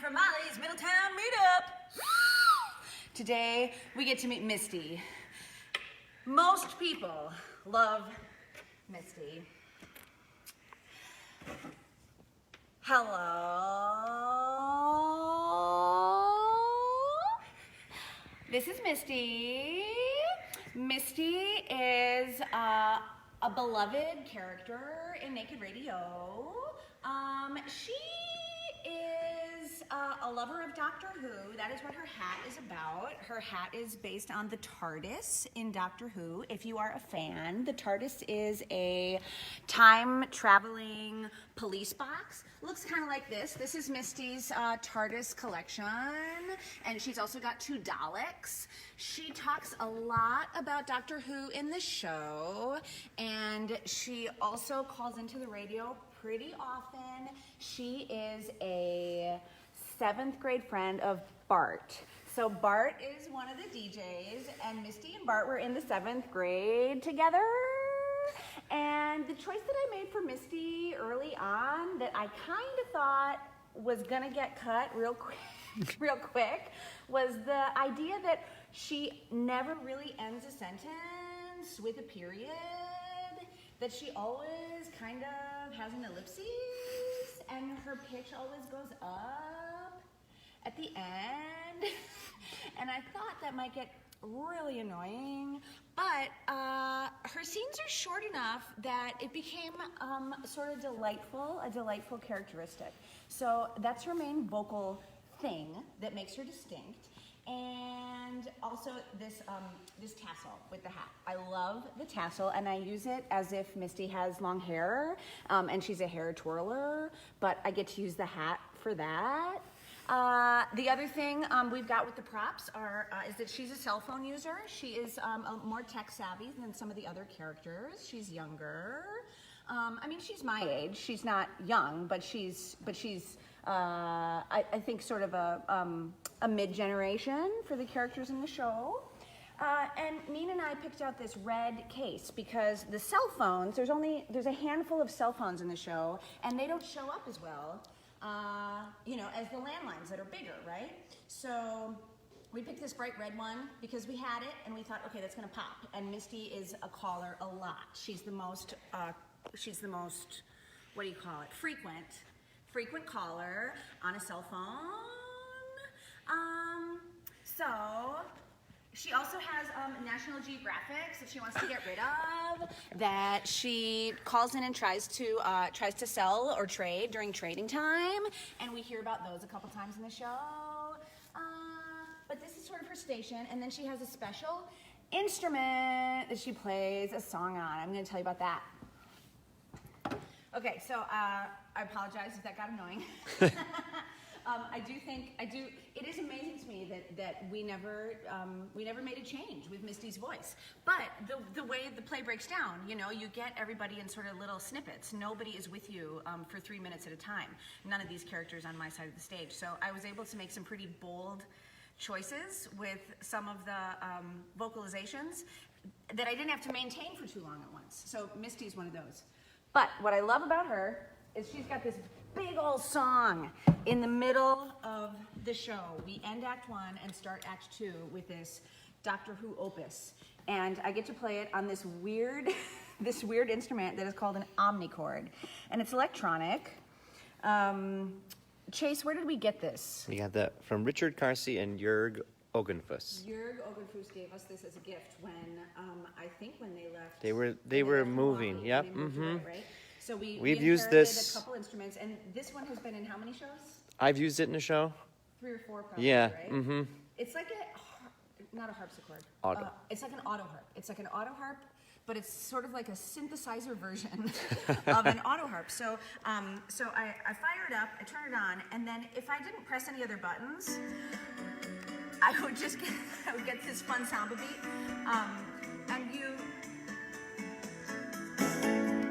for Molly's Middletown Meetup. Today, we get to meet Misty. Most people love Misty. Hello? This is Misty. Misty is a beloved character in Naked Radio. She is a lover of Doctor Who. That is what her hat is about. Her hat is based on the TARDIS in Doctor Who. If you are a fan, the TARDIS is a time-traveling police box. Looks kind of like this. This is Misty's TARDIS collection, and she's also got 2 Daleks. She talks a lot about Doctor Who in the show, and she also calls into the radio pretty often. She is a 7th grade friend of Bart. So Bart is one of the DJs, and Misty and Bart were in the 7th grade together. And the choice that I made for Misty early on that I kind of thought was gonna get cut real quick was the idea that she never really ends a sentence with a period, that she always kind of has an ellipsis, and her pitch always goes up at the end. And I thought that might get really annoying, but her scenes are short enough that it became sort of a delightful characteristic. So that's her main vocal thing that makes her distinct. And also this tassel with the hat. I love the tassel, and I use it as if Misty has long hair, and she's a hair twirler, but I get to use the hat for that. The other thing we've got with the props is that she's a cell phone user. She is more tech savvy than some of the other characters. She's younger. I mean, she's my age. She's not young, but she's I think sort of a mid-generation for the characters in the show. And Nina and I picked out this red case because the cell phones, there's a handful of cell phones in the show, and they don't show up as well, as the landlines that are bigger, right? So we picked this bright red one because we had it, and we thought, okay, that's gonna pop. And Misty is a caller a lot. She's the most, what do you call it? Frequent caller on a cell phone. So she also has National Geographics that she wants to get rid of, that she calls in and tries to sell or trade during trading time, and we hear about those a couple times in the show. But this is sort of her station, and then she has a special instrument that she plays a song on. I'm going to tell you about that. Okay, so I apologize if that got annoying. It is amazing to me that we never made a change with Misty's voice. But the way the play breaks down, you get everybody in sort of little snippets. Nobody is with you for 3 minutes at a time. None of these characters on my side of the stage. So I was able to make some pretty bold choices with some of the vocalizations that I didn't have to maintain for too long at once. So Misty's one of those. But what I love about her is she's got this big old song in the middle of the show. We end Act 1 and start Act 2 with this Doctor Who opus. And I get to play it on this weird instrument that is called an omnichord. And it's electronic. Chase, where did we get this? We got that from Richard Carsey and Jörg Ogenfuss. Jörg Ogenfuss gave us this as a gift when they left. They were moving. Yep. Mm-hmm. Right? So we've used this a couple instruments, and this one has been in how many shows? I've used it in a show. 3 or 4 probably. Yeah. Right? Mm-hmm. It's like not a harpsichord. Auto. It's like an auto harp. It's like an auto harp, but it's sort of like a synthesizer version of an auto harp. So I fire it up, I turn it on, and then if I didn't press any other buttons, I would get this fun samba beat. And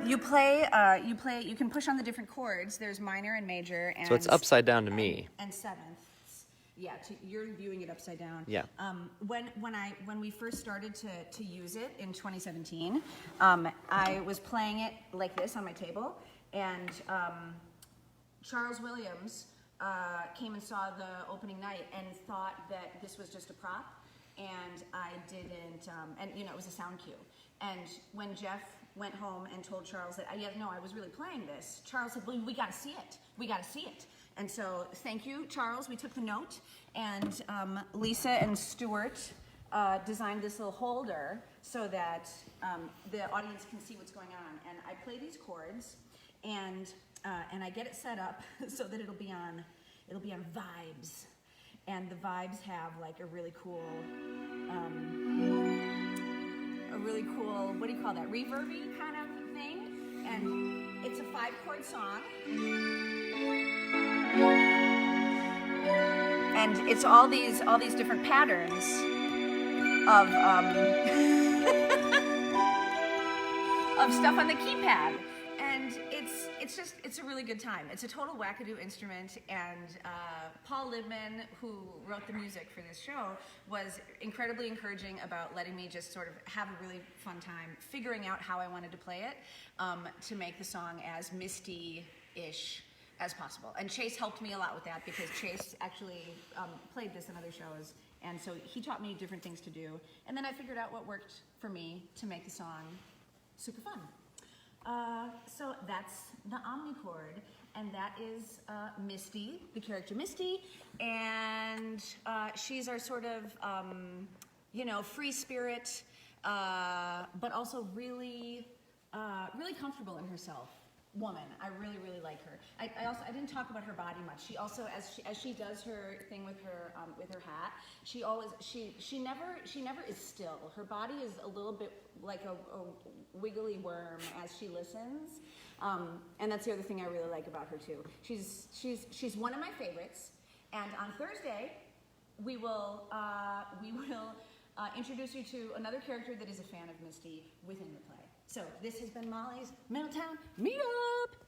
you can push on the different chords. There's minor and major, and so it's upside down to me. And sevenths. Yeah, you're viewing it upside down. Yeah. When we first started to use it in 2017, I was playing it like this on my table, and Charles Williams came and saw the opening night and thought that this was just a prop, and I didn't, and you know, it was a sound cue. And when Jeff went home and told Charles that, I was really playing this, Charles said, well, we gotta see it. We gotta see it. And so, thank you, Charles. We took the note, and Lisa and Stuart designed this little holder so that the audience can see what's going on. And I play these chords, and I get it set up so that it'll be on vibes, and the vibes have like a really cool, what do you call that? Reverby kind of thing, and it's a 5-chord song, and it's all these different patterns of of stuff on the keypad. And it's a really good time. It's a total wackadoo instrument, and Paul Libman, who wrote the music for this show, was incredibly encouraging about letting me just sort of have a really fun time figuring out how I wanted to play it to make the song as Misty-ish as possible. And Chase helped me a lot with that, because Chase actually played this in other shows, and so he taught me different things to do. And then I figured out what worked for me to make the song super fun. So that's the omnichord, and that is Misty, the character Misty, and she's our sort of, free spirit, but also really comfortable in herself woman. I really, really like her. I didn't talk about her body much. She also, as she does her thing with her hat, she never is still. Her body is a little bit like a wiggly worm as she listens, and that's the other thing I really like about her too. She's one of my favorites, and on Thursday we will introduce you to another character that is a fan of Misty within the play. So this has been Molly's Middletown Meetup.